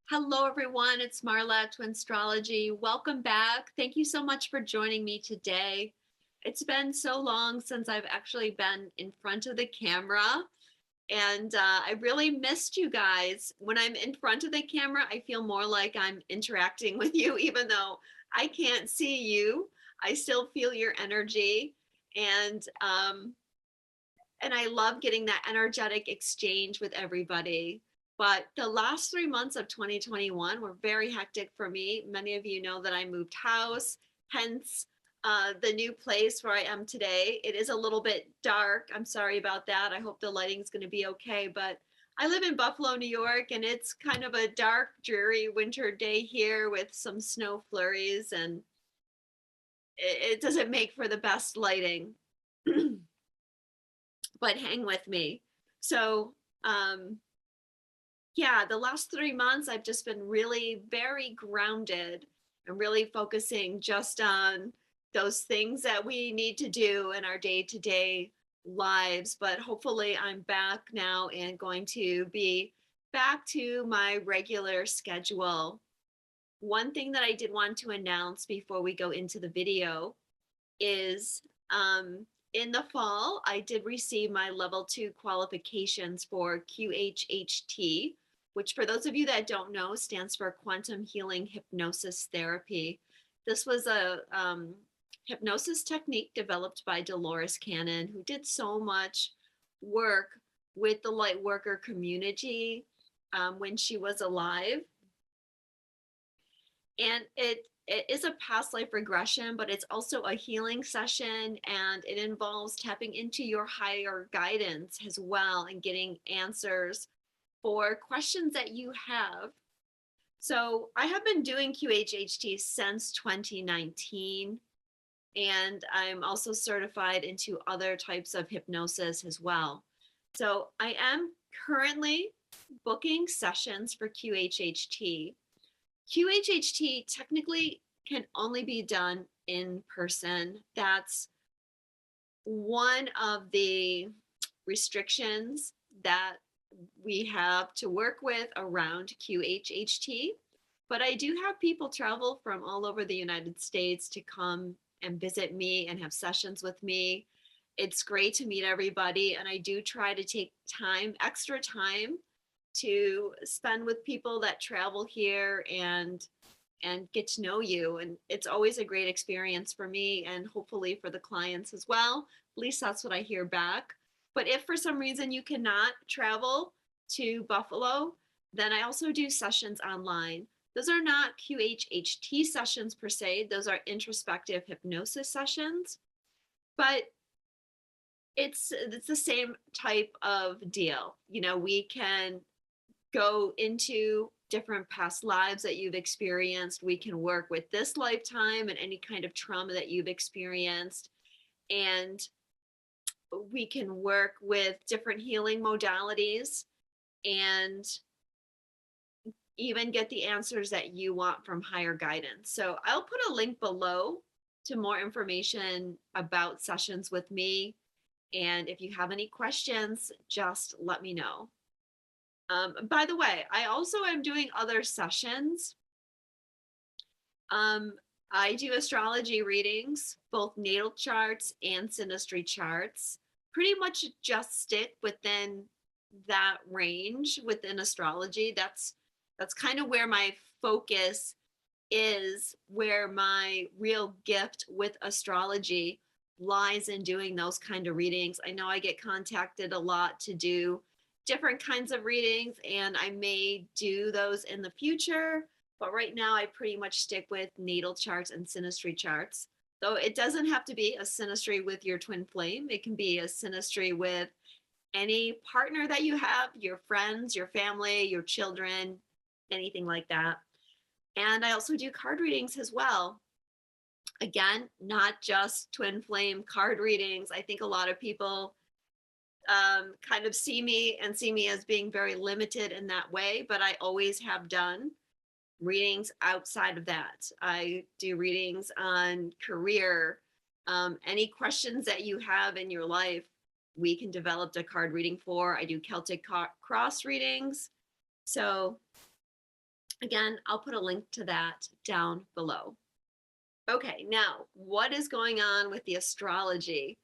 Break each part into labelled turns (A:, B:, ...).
A: Hello, everyone. It's Marla at Astrology. Welcome back. Thank you so much for joining me today. It's been so long since I've actually been in front of the camera, and I really missed you guys. When I'm in front of the camera, I feel more like I'm interacting with you, even though I can't see you. I still feel your energy, and and I love getting that energetic exchange with everybody. But the last 3 months of 2021 were very hectic for me. Many of you know that I moved house, hence the new place where I am today. It is a little bit dark. I'm sorry about that. I hope the lighting's going to be okay. But I live in Buffalo, New York, and it's kind of a dark, dreary winter day here with some snow flurries, and it doesn't make for the best lighting. But hang with me. So, yeah, the last 3 months, I've just been really very grounded and really focusing just on those things that we need to do in our day to day lives. But hopefully, I'm back now and going to be back to my regular schedule. One thing that I did want to announce before we go into the video is in the fall, I did receive my level 2 qualifications for QHHT, which for those of you that don't know stands for Quantum Healing Hypnosis Therapy. This was a hypnosis technique developed by Dolores Cannon, who did so much work with the light worker community when she was alive. And it is a past life regression, but it's also a healing session, and it involves tapping into your higher guidance as well and getting answers for questions that you have. So I have been doing QHHT since 2019, and I'm also certified into other types of hypnosis as well. So I am currently booking sessions for QHHT. QHHT technically can only be done in person. That's one of the restrictions that we have to work with around QHHT. But I do have people travel from all over the United States to come and visit me and have sessions with me. It's great to meet everybody, and I do try to take extra time to spend with people that travel here and get to know you. And it's always a great experience for me and hopefully for the clients as well. At least that's what I hear back. But if for some reason you cannot travel to Buffalo, then I also do sessions online. Those are not QHHT sessions per se, those are introspective hypnosis sessions. But it's the same type of deal. You know, we can go into different past lives that you've experienced. We can work with this lifetime and any kind of trauma that you've experienced. And we can work with different healing modalities and even get the answers that you want from higher guidance. So I'll put a link below to more information about sessions with me. And if you have any questions, just let me know. By the way, I also am doing other sessions. I do astrology readings, both natal charts and synastry charts. Pretty much just stick within that range within astrology. That's kind of where my focus is, where my real gift with astrology lies in doing those kind of readings. I know I get contacted a lot to do different kinds of readings, and I may do those in the future, but right now I pretty much stick with natal charts and synastry charts. So it doesn't have to be a synastry with your twin flame. It can be a synastry with any partner that you have, your friends, your family, your children, anything like that. And I also do card readings as well. Again, not just twin flame card readings. I think a lot of people kind of see me as being very limited in that way, but I always have done readings outside of that. I do readings on career, any questions that you have in your life, we can develop a card reading for. I do Celtic cross readings. So Again, I'll put a link to that down below. Okay, now what is going on with the astrology?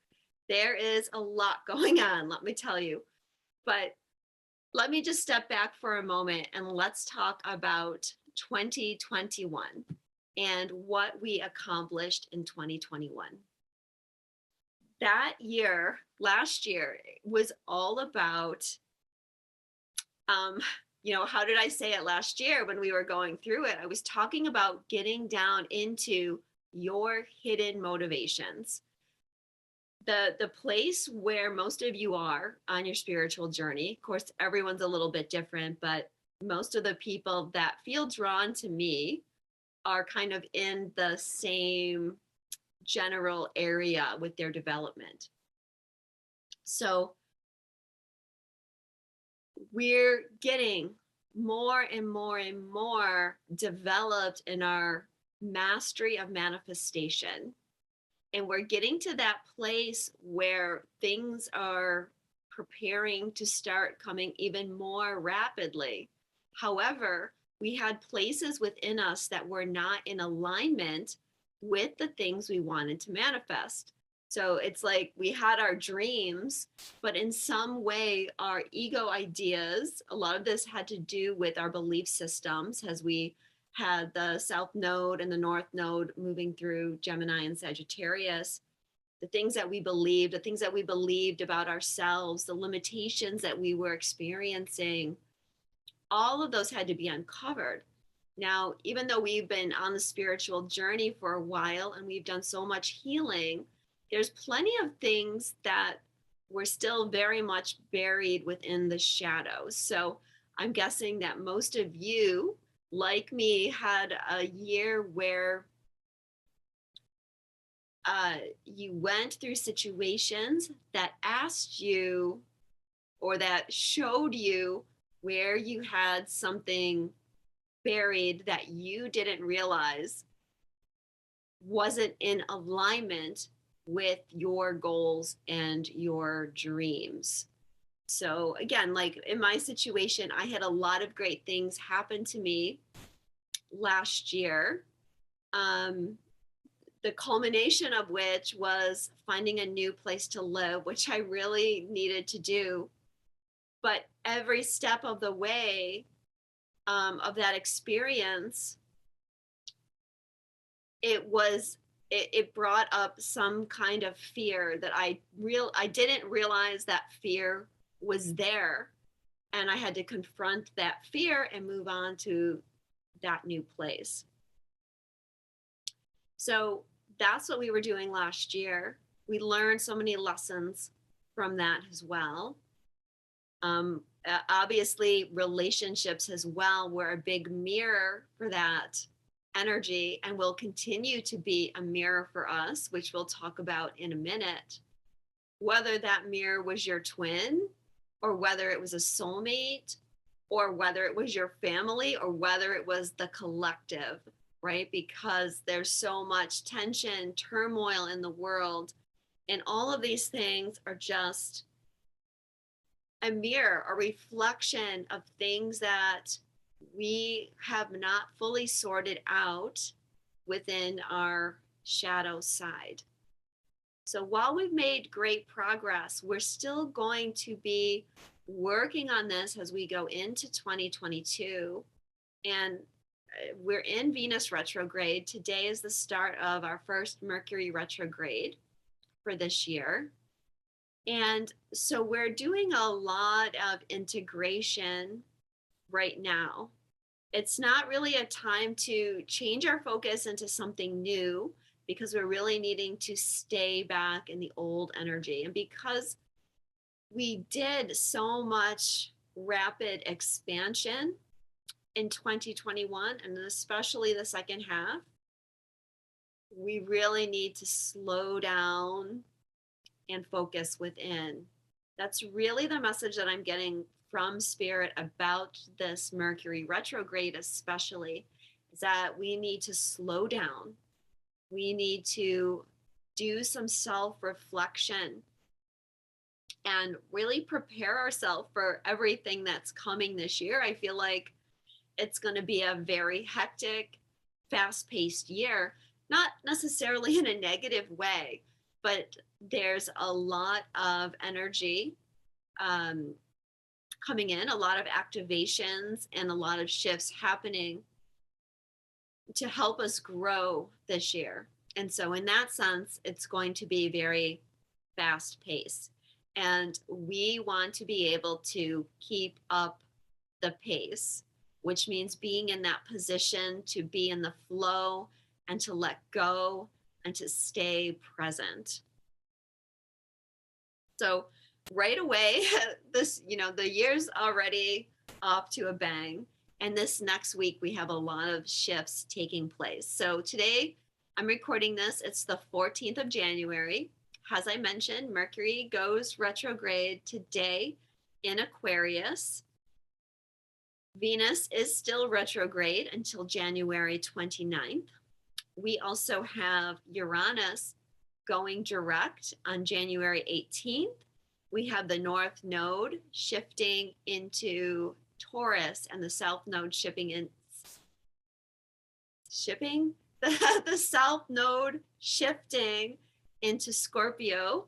A: There is a lot going on, let me tell you. But let me just step back for a moment and let's talk about 2021 and what we accomplished in 2021. That year, last year, was all about, how did I say it last year when we were going through it? I was talking about getting down into your hidden motivations. The place where most of you are on your spiritual journey. Of course, everyone's a little bit different, but most of the people that feel drawn to me are kind of in the same general area with their development. So we're getting more and more and more developed in our mastery of manifestation. And we're getting to that place where things are preparing to start coming even more rapidly. However, we had places within us that were not in alignment with the things we wanted to manifest. So it's like we had our dreams, but in some way, our ego ideas, a lot of this had to do with our belief systems as we had the South Node and the North Node moving through Gemini and Sagittarius. The things that we believed, about ourselves, the limitations that we were experiencing, all of those had to be uncovered. Now, even though we've been on the spiritual journey for a while and we've done so much healing, there's plenty of things that were still very much buried within the shadows. So I'm guessing that most of you, like me, had a year where you went through situations that asked you or that showed you where you had something buried that you didn't realize wasn't in alignment with your goals and your dreams. So again, like in my situation, I had a lot of great things happen to me last year. The culmination of which was finding a new place to live, which I really needed to do. But every step of the way of that experience, it brought up some kind of fear that I didn't realize that fear was there, and I had to confront that fear and move on to that new place. So that's what we were doing last year. We learned so many lessons from that as well. Obviously, relationships as well were a big mirror for that energy and will continue to be a mirror for us, which we'll talk about in a minute. Whether that mirror was your twin, or whether it was a soulmate, or whether it was your family, or whether it was the collective, right? Because there's so much tension, turmoil in the world, and all of these things are just a mirror, a reflection of things that we have not fully sorted out within our shadow side. So while we've made great progress, we're still going to be working on this as we go into 2022. And we're in Venus retrograde. Today is the start of our first Mercury retrograde for this year. And so we're doing a lot of integration right now. It's not really a time to change our focus into something new, because we're really needing to stay back in the old energy. And because we did so much rapid expansion in 2021, and especially the second half, we really need to slow down and focus within. That's really the message that I'm getting from Spirit about this Mercury retrograde, especially, is that we need to slow down. We need to do some self-reflection and really prepare ourselves for everything that's coming this year. I feel like it's going to be a very hectic, fast-paced year, not necessarily in a negative way, but there's a lot of energy coming in, a lot of activations, and a lot of shifts happening to help us grow this year. And so, in that sense, it's going to be very fast paced. And we want to be able to keep up the pace, which means being in that position to be in the flow and to let go and to stay present. So, right away, the year's already off to a bang. And this next week, we have a lot of shifts taking place. So today, I'm recording this. It's the 14th of January. As I mentioned, Mercury goes retrograde today in Aquarius. Venus is still retrograde until January 29th. We also have Uranus going direct on January 18th. We have the North Node shifting into Taurus and the South Node the South Node shifting into Scorpio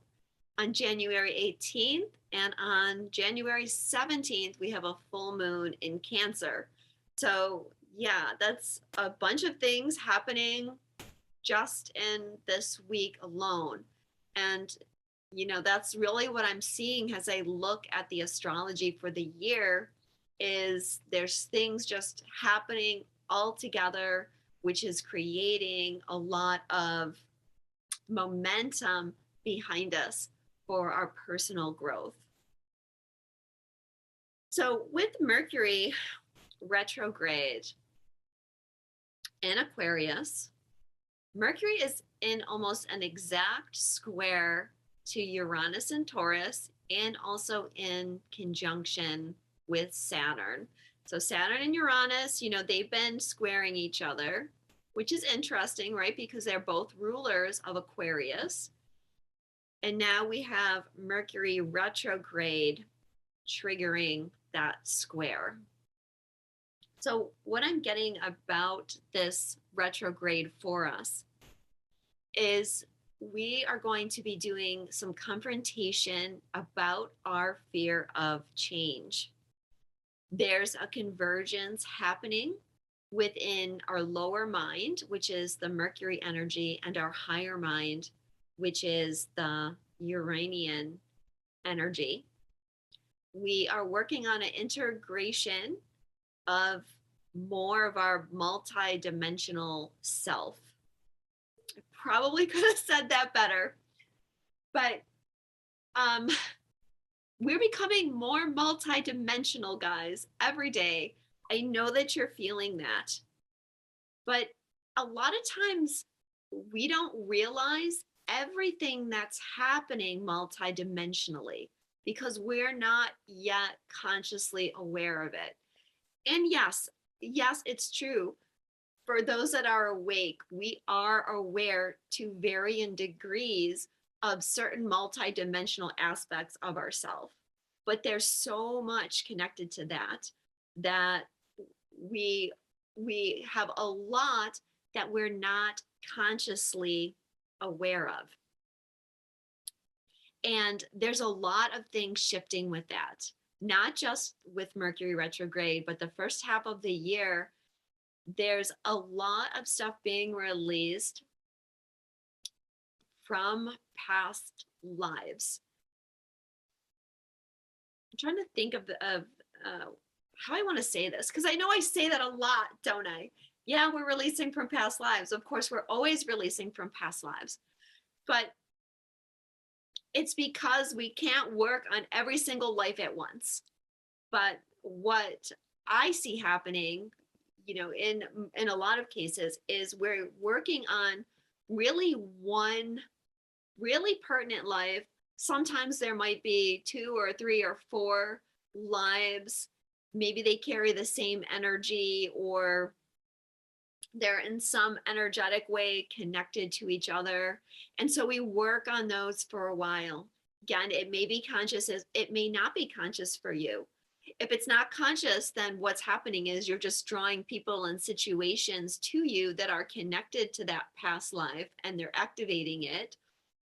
A: on January 18th. And on January 17th, we have a full moon in Cancer. So yeah, that's a bunch of things happening just in this week alone. And that's really what I'm seeing as I look at the astrology for the year, is there's things just happening all together, which is creating a lot of momentum behind us for our personal growth. So with Mercury retrograde in Aquarius, Mercury is in almost an exact square to Uranus and Taurus, and also in conjunction with Saturn. So Saturn and Uranus, they've been squaring each other, which is interesting, right? Because they're both rulers of Aquarius. And now we have Mercury retrograde triggering that square. So what I'm getting about this retrograde for us is we are going to be doing some confrontation about our fear of change. There's a convergence happening within our lower mind, which is the Mercury energy, and our higher mind, which is the Uranian energy. We are working on an integration of more of our multi-dimensional self. I probably could have said that better, but we're becoming more multi-dimensional, guys, every day. I know that you're feeling that, but a lot of times we don't realize everything that's happening multi-dimensionally because we're not yet consciously aware of it. And yes, it's true. For those that are awake, we are aware to varying degrees of certain multidimensional aspects of ourselves. But there's so much connected to that we have a lot that we're not consciously aware of. And there's a lot of things shifting with that, not just with Mercury retrograde, but the first half of the year, there's a lot of stuff being released from past lives. I'm trying to think of how I want to say this, because I know I say that a lot, don't I? Yeah, we're releasing from past lives. Of course, we're always releasing from past lives. But it's because we can't work on every single life at once. But what I see happening, in a lot of cases, is we're working on really one really pertinent life. Sometimes there might be 2 or 3 or 4 lives. Maybe they carry the same energy, or they're in some energetic way connected to each other. And so we work on those for a while. Again, it may be conscious, it may not be conscious for you. if it's not conscious, then what's happening is you're just drawing people and situations to you that are connected to that past life, and they're activating it.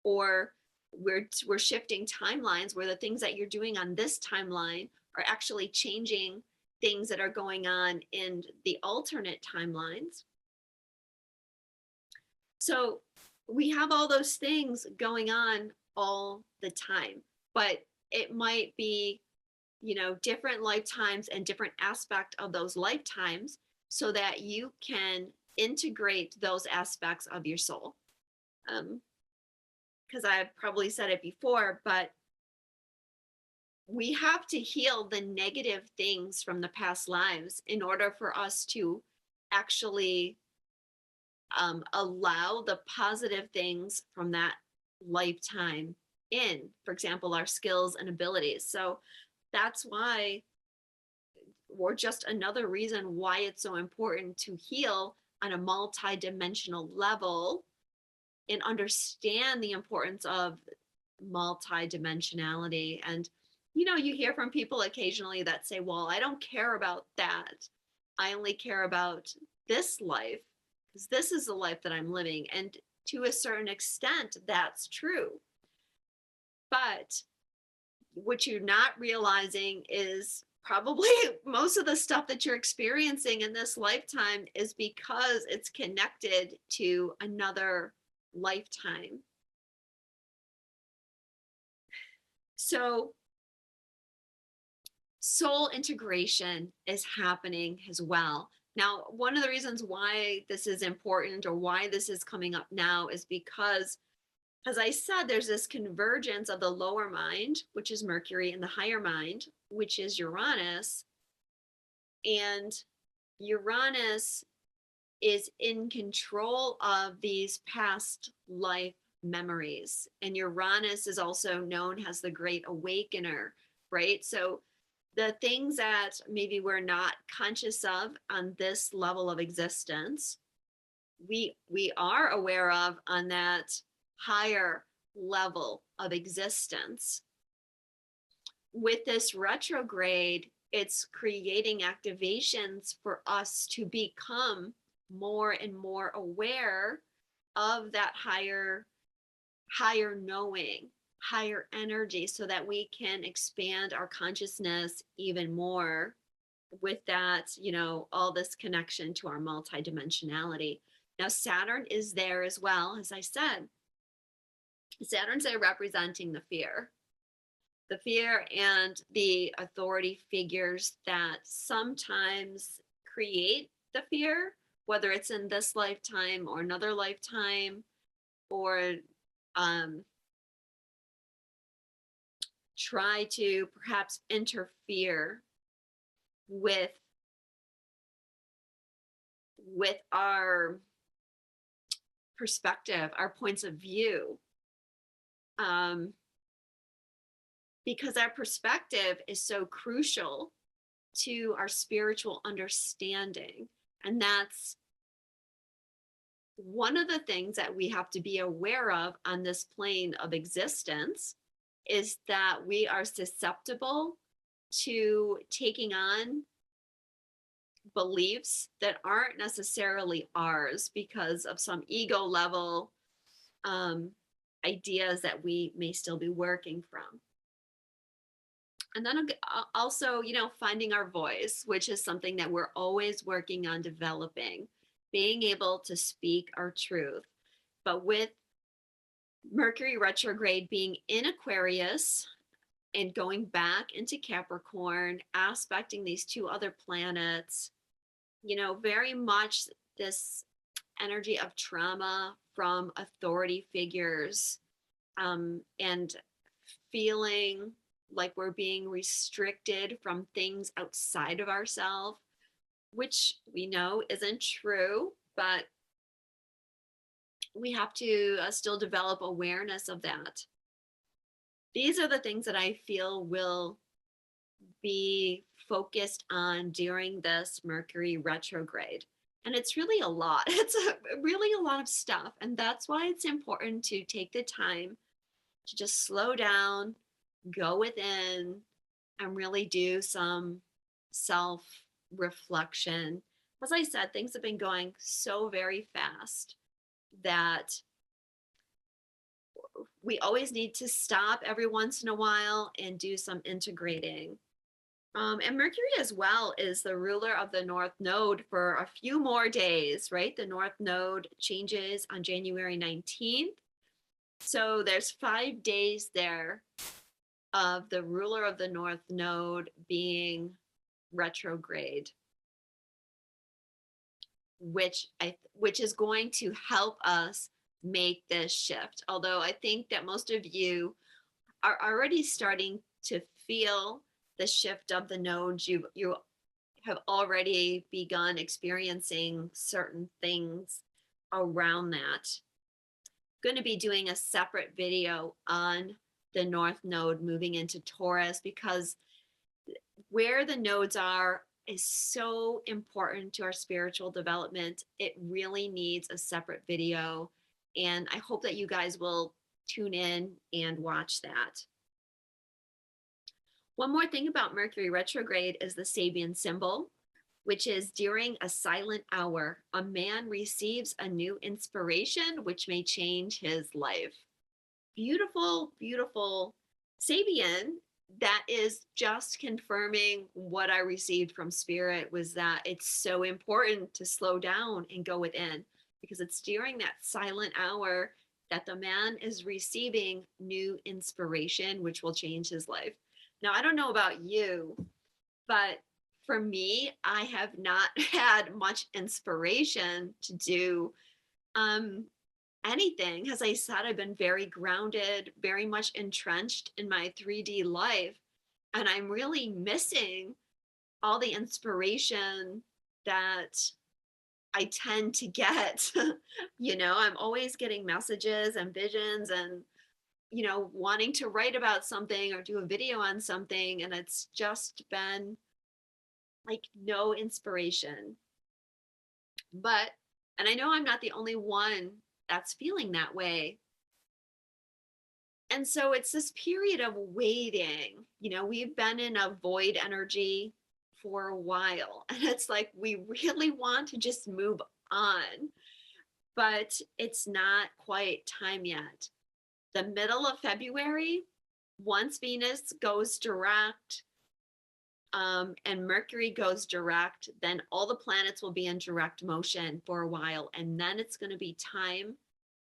A: Or we're shifting timelines where the things that you're doing on this timeline are actually changing things that are going on in the alternate timelines. So we have all those things going on all the time, but it might be, different lifetimes and different aspect of those lifetimes, so that you can integrate those aspects of your soul. Because I've probably said it before, but we have to heal the negative things from the past lives in order for us to actually allow the positive things from that lifetime in, for example, our skills and abilities. So that's why, or just another reason why it's so important to heal on a multi-dimensional level and understand the importance of multi-dimensionality. And you hear from people occasionally that say, well, I don't care about that, I only care about this life, because this is the life that I'm living. And to a certain extent, that's true. But what you're not realizing is probably most of the stuff that you're experiencing in this lifetime is because it's connected to another lifetime. So soul integration is happening as well. Now, one of the reasons why this is important, or why this is coming up now, is because, as I said, there's this convergence of the lower mind, which is Mercury, and the higher mind, which is Uranus. And Uranus is in control of these past life memories. And Uranus is also known as the Great Awakener, right? So the things that maybe we're not conscious of on this level of existence, we are aware of on that higher level of existence. With this retrograde, it's creating activations for us to become more and more aware of that higher knowing, higher energy, so that we can expand our consciousness even more with that, all this connection to our multidimensionality. Now, Saturn is there as well. As I said, Saturn's there representing the fear and the authority figures that sometimes create the fear, whether it's in this lifetime or another lifetime, or try to perhaps interfere with our perspective, our points of view, because our perspective is so crucial to our spiritual understanding. And that's one of the things that we have to be aware of on this plane of existence, is that we are susceptible to taking on beliefs that aren't necessarily ours because of some ego level ideas that we may still be working from. And then also, finding our voice, which is something that we're always working on developing, being able to speak our truth. But with Mercury retrograde being in Aquarius and going back into Capricorn, aspecting these two other planets, very much this energy of trauma from authority figures, and feeling like we're being restricted from things outside of ourselves, which we know isn't true, but we have to still develop awareness of that. These are the things that I feel will be focused on during this Mercury retrograde. And it's really a lot. It's really a lot of stuff. And that's why it's important to take the time to just slow down, go within, and really do some self reflection. As I said, things have been going so very fast that we always need to stop every once in a while and do some integrating. And Mercury as well is the ruler of the North Node for a few more days, right? The North Node changes on January 19th. So there's 5 days there of the ruler of the North Node being retrograde, which is going to help us make this shift. Although I think that most of you are already starting to feel the shift of the nodes. You have already begun experiencing certain things around that. Going to be doing a separate video on the North Node moving into Taurus, because where the nodes are is so important to our spiritual development. It really needs a separate video. And I hope that you guys will tune in and watch that. One more thing about Mercury retrograde is the Sabian symbol, which is during a silent hour, a man receives a new inspiration, which may change his life. Beautiful, beautiful Sabian. That is just confirming what I received from Spirit, was that it's so important to slow down and go within, because it's during that silent hour that the man is receiving new inspiration, which will change his life. Now, I don't know about you, but for me, I have not had much inspiration to do anything. As I said, I've been very grounded, very much entrenched in my 3D life. And I'm really missing all the inspiration that I tend to get. I'm always getting messages and visions and, wanting to write about something or do a video on something. And it's just been like no inspiration. And I know I'm not the only one that's feeling that way. And so it's this period of waiting. We've been in a void energy for a while, and it's like we really want to just move on, but it's not quite time yet. The middle of February, once Venus goes direct, and Mercury goes direct, then all the planets will be in direct motion for a while. And then it's going to be time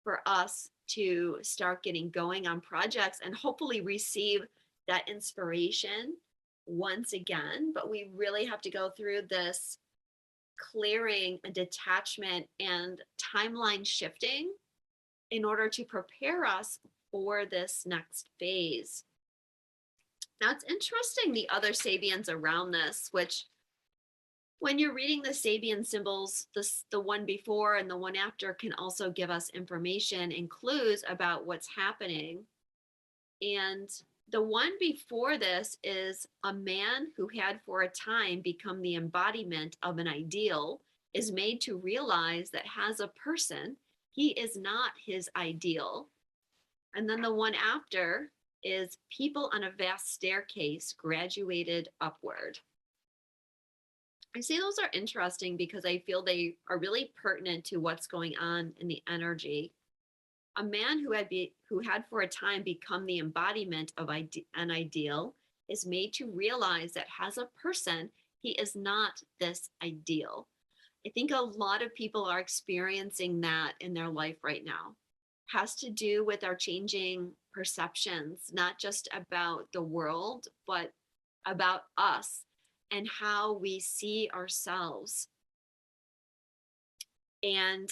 A: for us to start getting going on projects and hopefully receive that inspiration once again. But we really have to go through this clearing and detachment and timeline shifting in order to prepare us for this next phase. Now, it's interesting, the other Sabians around this, which when you're reading the Sabian symbols, the one before and the one after can also give us information and clues about what's happening. And the one before this is a man who had for a time become the embodiment of an ideal is made to realize that as a person, he is not his ideal. And then the one after is people on a vast staircase graduated upward. I say those are interesting because I feel they are really pertinent to what's going on in the energy. A man who had for a time become the embodiment of an ideal is made to realize that as a person, he is not this ideal. I think a lot of people are experiencing that in their life right now. Has to do with our changing perceptions, not just about the world, but about us and how we see ourselves. And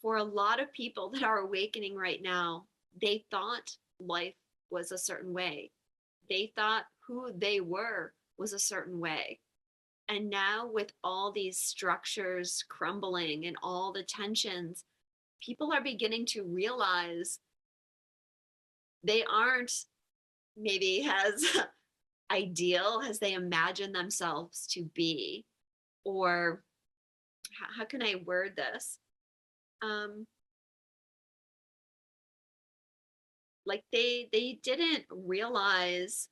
A: for a lot of people that are awakening right now, they thought life was a certain way. They thought who they were was a certain way. And now, with all these structures crumbling and all the tensions, people are beginning to realize they aren't maybe as ideal as they imagine themselves to be. Or how can I word this? Like they didn't realize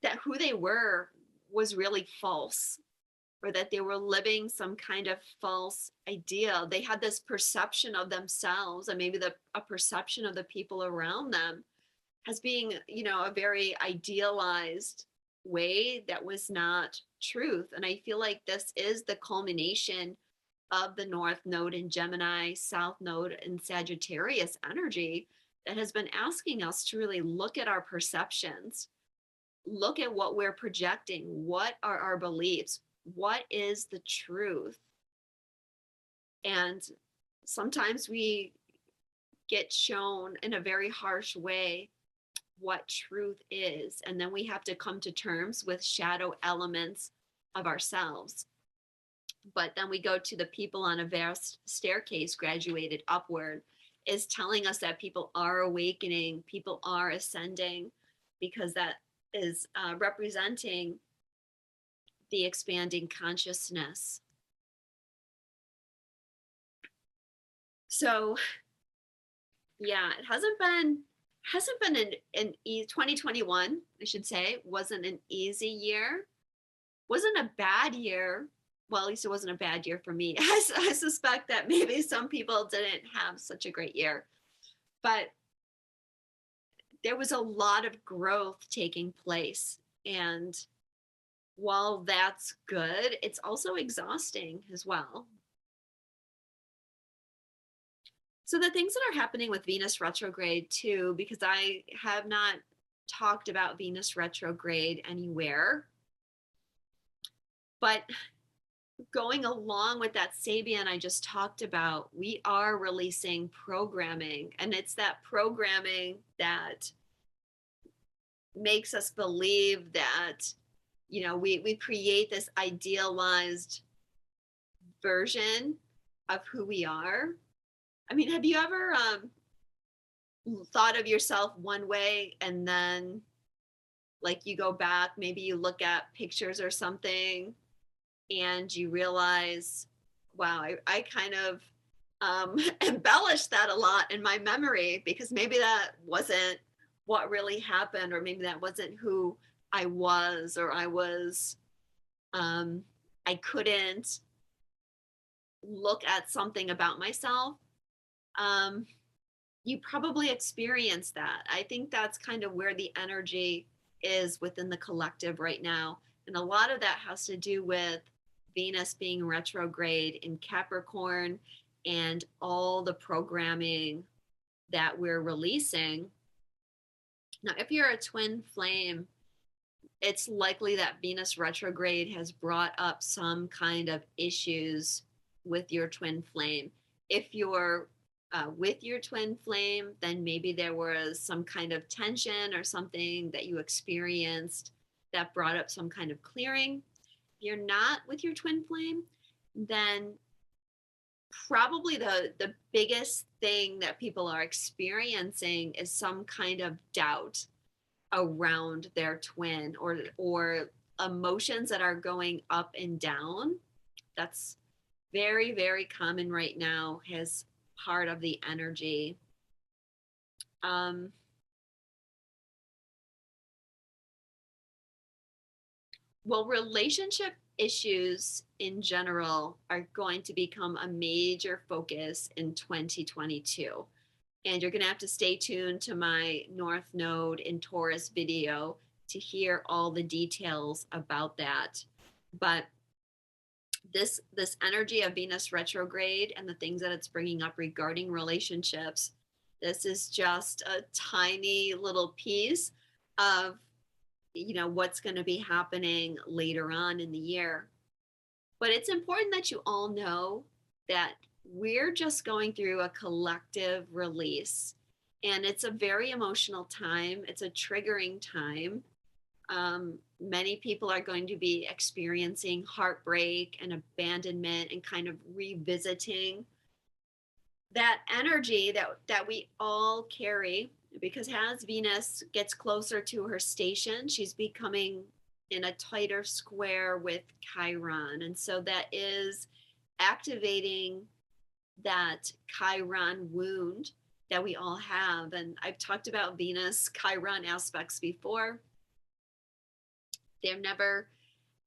A: that who they were was really false, or that they were living some kind of false ideal. They had this perception of themselves and maybe a perception of the people around them as being, a very idealized way that was not truth. And I feel like this is the culmination of the North Node in Gemini, South Node in Sagittarius energy that has been asking us to really look at our perceptions, look at what we're projecting, what are our beliefs, what is the truth. And sometimes we get shown in a very harsh way what truth is, and then we have to come to terms with shadow elements of ourselves. But then we go to the people on a vast staircase graduated upward, is telling us that people are awakening, people are ascending, because that is representing the expanding consciousness. So yeah, it hasn't been an 2021, I should say, wasn't an easy year, wasn't a bad year. Well, at least it wasn't a bad year for me. I suspect that maybe some people didn't have such a great year, but there was a lot of growth taking place. And while that's good, it's also exhausting as well. So the things that are happening with Venus retrograde too, because I have not talked about Venus retrograde anywhere, but going along with that Sabian I just talked about, we are releasing programming, and it's that programming that makes us believe that, we create this idealized version of who we are. I mean, have you ever thought of yourself one way, and then like you go back, maybe you look at pictures or something, and you realize, wow, I kind of embellished that a lot in my memory, because maybe that wasn't what really happened, or maybe that wasn't who I was, or I couldn't look at something about myself. You probably experienced that. I think that's kind of where the energy is within the collective right now. And a lot of that has to do with Venus being retrograde in Capricorn and all the programming that we're releasing. Now, if you're a twin flame, it's likely that Venus retrograde has brought up some kind of issues with your twin flame. If you're with your twin flame, then maybe there was some kind of tension or something that you experienced that brought up some kind of clearing. If you're not with your twin flame, then probably the biggest thing that people are experiencing is some kind of doubt around their twin, or emotions that are going up and down. That's very, very common right now as part of the energy. Well, relationship issues in general are going to become a major focus in 2022. And you're going to have to stay tuned to my North Node in Taurus video to hear all the details about that. But this energy of Venus retrograde and the things that it's bringing up regarding relationships, this is just a tiny little piece of what's going to be happening later on in the year. But it's important that you all know that we're just going through a collective release, and it's a very emotional time. It's a triggering time. Many people are going to be experiencing heartbreak and abandonment, and kind of revisiting that energy that we all carry, because as Venus gets closer to her station, she's becoming in a tighter square with Chiron. And so that is activating that Chiron wound that we all have. And I've talked about Venus Chiron aspects before. They're never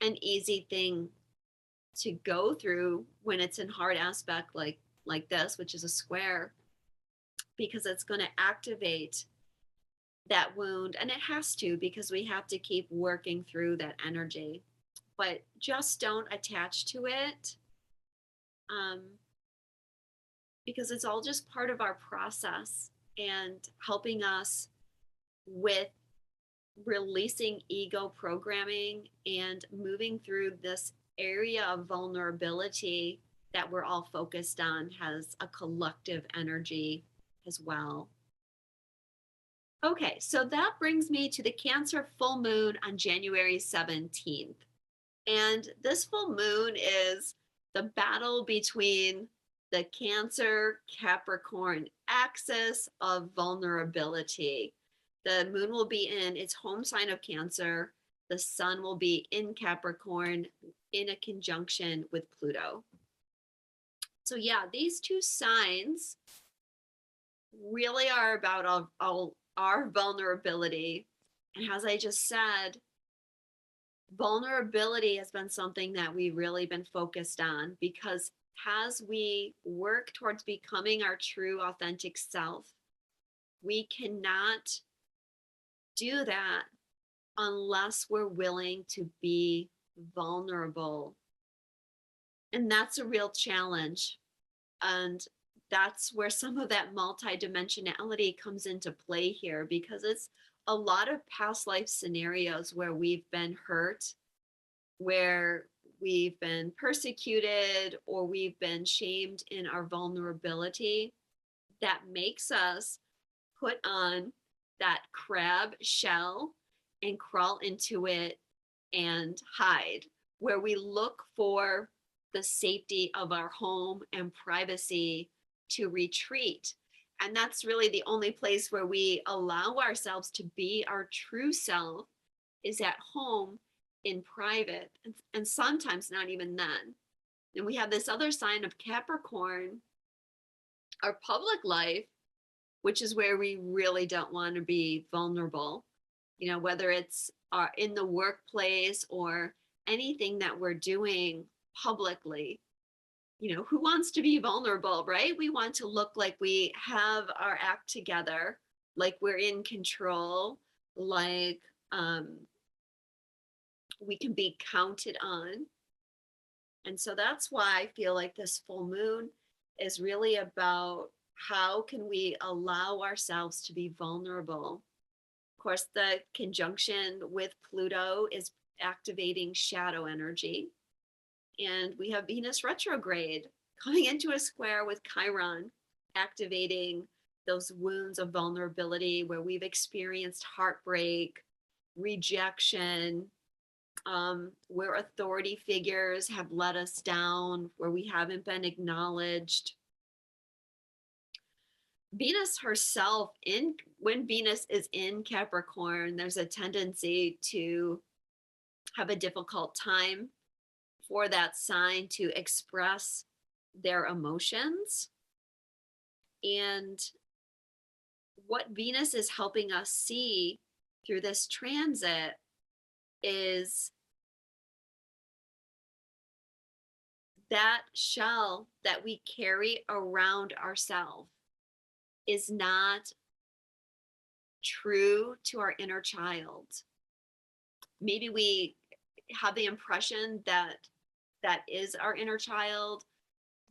A: an easy thing to go through when it's in hard aspect like this, which is a square, because it's going to activate that wound, and it has to, because we have to keep working through that energy. But just don't attach to it, um, because it's all just part of our process and helping us with releasing ego programming and moving through this area of vulnerability that we're all focused on, has a collective energy as well. Okay, so that brings me to the Cancer full moon on January 17th. And this full moon is the battle between the Cancer Capricorn axis of vulnerability. The moon will be in its home sign of Cancer. The sun will be in Capricorn in a conjunction with Pluto. So, yeah, these two signs really are about all our vulnerability. And as I just said, vulnerability has been something that we've really been focused on, because as we work towards becoming our true authentic self, we cannot do that unless we're willing to be vulnerable. And that's a real challenge. And that's where some of that multidimensionality comes into play here, because it's a lot of past life scenarios where we've been hurt, where we've been persecuted, or we've been shamed in our vulnerability, that makes us put on that crab shell and crawl into it and hide, where we look for the safety of our home and privacy to retreat. And that's really the only place where we allow ourselves to be our true self, is at home in private, and sometimes not even then. And we have this other sign of Capricorn, our public life, which is where we really don't want to be vulnerable, whether it's in the workplace or anything that we're doing publicly. Who wants to be vulnerable, right? We want to look like we have our act together, like we're in control, like we can be counted on. And so that's why I feel like this full moon is really about how can we allow ourselves to be vulnerable. Of course, the conjunction with Pluto is activating shadow energy. And we have Venus retrograde coming into a square with Chiron, activating those wounds of vulnerability where we've experienced heartbreak, rejection, where authority figures have let us down, where we haven't been acknowledged. Venus herself, when Venus is in Capricorn, there's a tendency to have a difficult time for that sign to express their emotions. And what Venus is helping us see through this transit is that shell that we carry around ourselves is not true to our inner child. Maybe we have the impression that that is our inner child,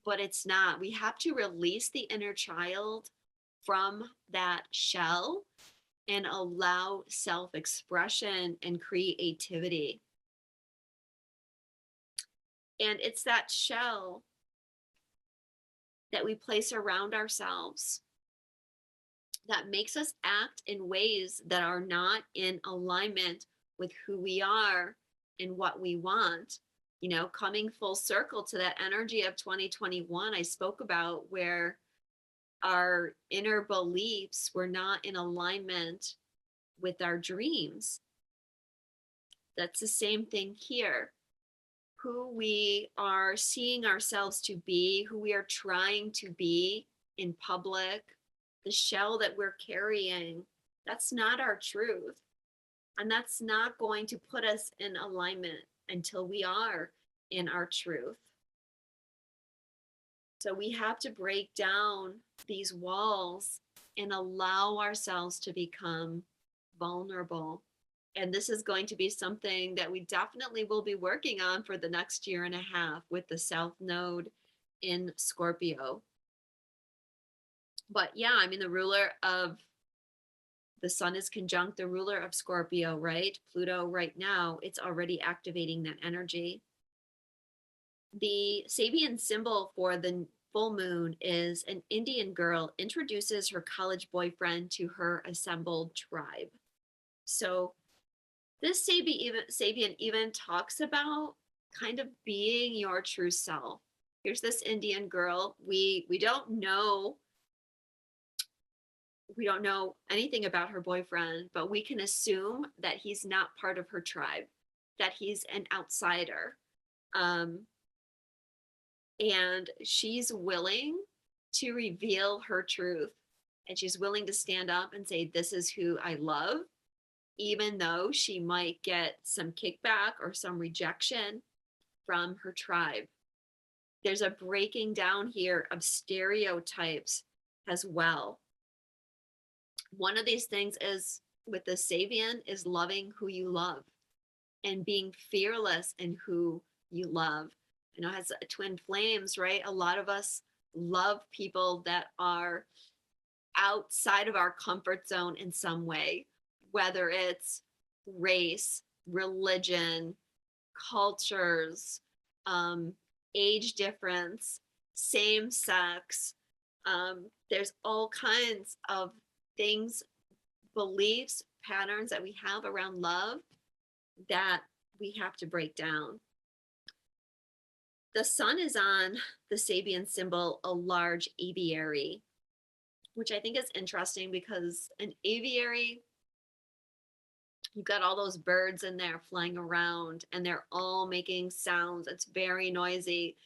A: but it's not. We have to release the inner child from that shell and allow self-expression and creativity. And it's that shell that we place around ourselves that makes us act in ways that are not in alignment with who we are and what we want. Coming full circle to that energy of 2021 I spoke about, where our inner beliefs were not in alignment with our dreams. That's the same thing here. Who we are seeing ourselves to be, who we are trying to be in public, the shell that we're carrying, that's not our truth. And that's not going to put us in alignment until we are in our truth. So we have to break down these walls and allow ourselves to become vulnerable. And this is going to be something that we definitely will be working on for the next year and a half with the South Node in Scorpio. But yeah, I mean, the sun is conjunct the ruler of Scorpio, right? Pluto right now, it's already activating that energy. The Sabian symbol for the full moon is an Indian girl introduces her college boyfriend to her assembled tribe. So this Sabian even talks about kind of being your true self. Here's this Indian girl. We don't know anything about her boyfriend, but we can assume that he's not part of her tribe, that he's an outsider. And she's willing to reveal her truth, and she's willing to stand up and say, this is who I love, even though she might get some kickback or some rejection from her tribe. There's a breaking down here of stereotypes as well. One of these things is with the Sabian is loving who you love and being fearless in who you love. You know, it has twin flames, right? A lot of us love people that are outside of our comfort zone in some way, whether it's race, religion, cultures, age difference, same sex. There's all kinds of things, beliefs, patterns that we have around love that we have to break down. The sun is on the Sabian symbol, a large aviary, which I think is interesting because an aviary, you've got all those birds in there flying around and they're all making sounds. It's very noisy.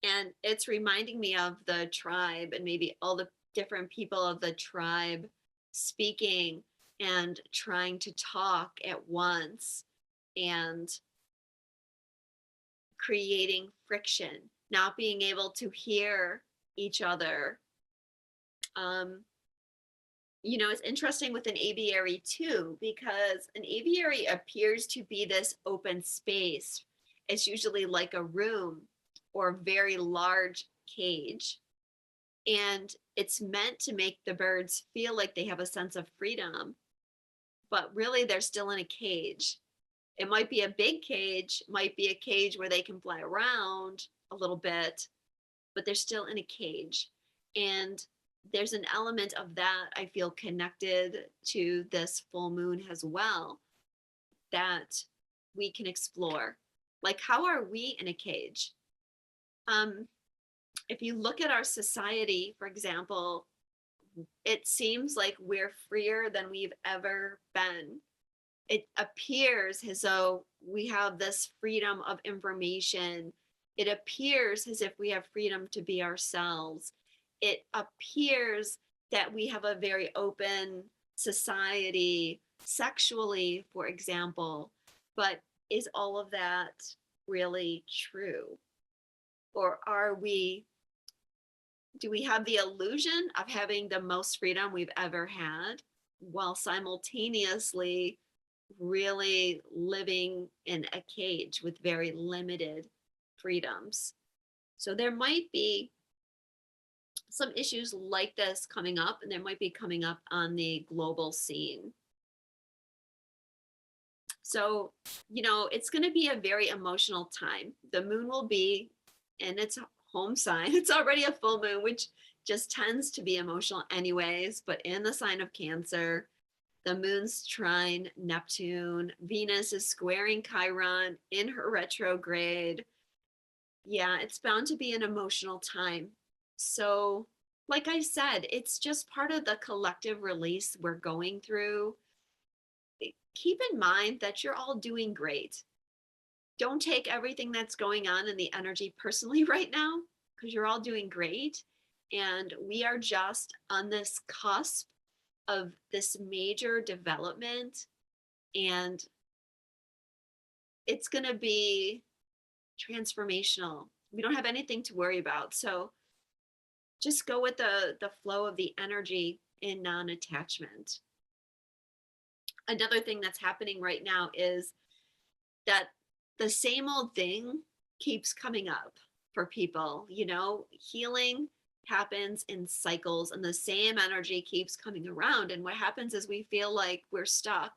A: And it's reminding me of the tribe and maybe all the different people of the tribe speaking and trying to talk at once and creating friction, not being able to hear each other. You know, it's interesting with an aviary too, because an aviary appears to be this open space. It's usually like a room or a very large cage. And it's meant to make the birds feel like they have a sense of freedom, but really they're still in a cage. It might be a big cage, might be a cage where they can fly around a little bit, but they're still in a cage. And there's an element of that I feel connected to this full moon as well that we can explore. Like, how are we in a cage? If you look at our society, for example, it seems like we're freer than we've ever been. It appears as though we have this freedom of information. It appears as if we have freedom to be ourselves. It appears that we have a very open society sexually, for example. But is all of that really true? Or do we have the illusion of having the most freedom we've ever had while simultaneously really living in a cage with very limited freedoms? So there might be some issues like this coming up, and there might be coming up on the global scene. So, you know, it's going to be a very emotional time. The moon will be in its home sign. It's already a full moon, which just tends to be emotional anyways, but in the sign of Cancer, the moon's trine Neptune, Venus is squaring Chiron in her retrograde. Yeah, it's bound to be an emotional time. So, like I said, it's just part of the collective release we're going through. Keep in mind that you're all doing great. Don't take everything that's going on in the energy personally right now, because you're all doing great. And we are just on this cusp of this major development and it's going to be transformational. We don't have anything to worry about. So just go with the flow of the energy in non-attachment. Another thing that's happening right now is that the same old thing keeps coming up for people. You know, healing happens in cycles and the same energy keeps coming around. And what happens is we feel like we're stuck.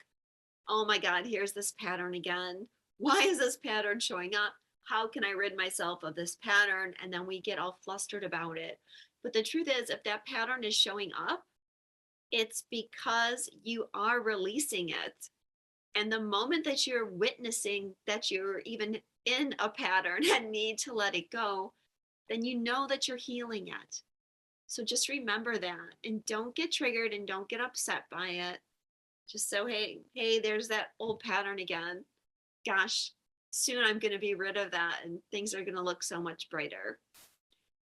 A: Oh my God, here's this pattern again. Why is this pattern showing up? How can I rid myself of this pattern? And then we get all flustered about it. But the truth is, if that pattern is showing up, it's because you are releasing it. And the moment that you're witnessing that you're even in a pattern and need to let it go, then you know that you're healing it. So just remember that and don't get triggered and don't get upset by it. Just so, hey, there's that old pattern again. Gosh, soon I'm going to be rid of that and things are going to look so much brighter.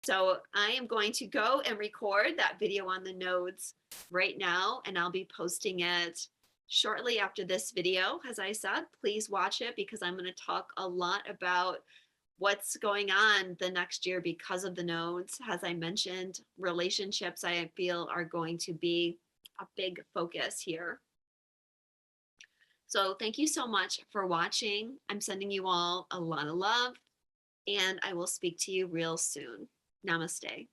A: So I am going to go and record that video on the nodes right now, and I'll be posting it shortly after this video. As I said, please watch it because I'm going to talk a lot about what's going on the next year because of the nodes. As I mentioned, relationships I feel are going to be a big focus here. So thank you so much for watching. I'm sending you all a lot of love, and I will speak to you real soon. Namaste.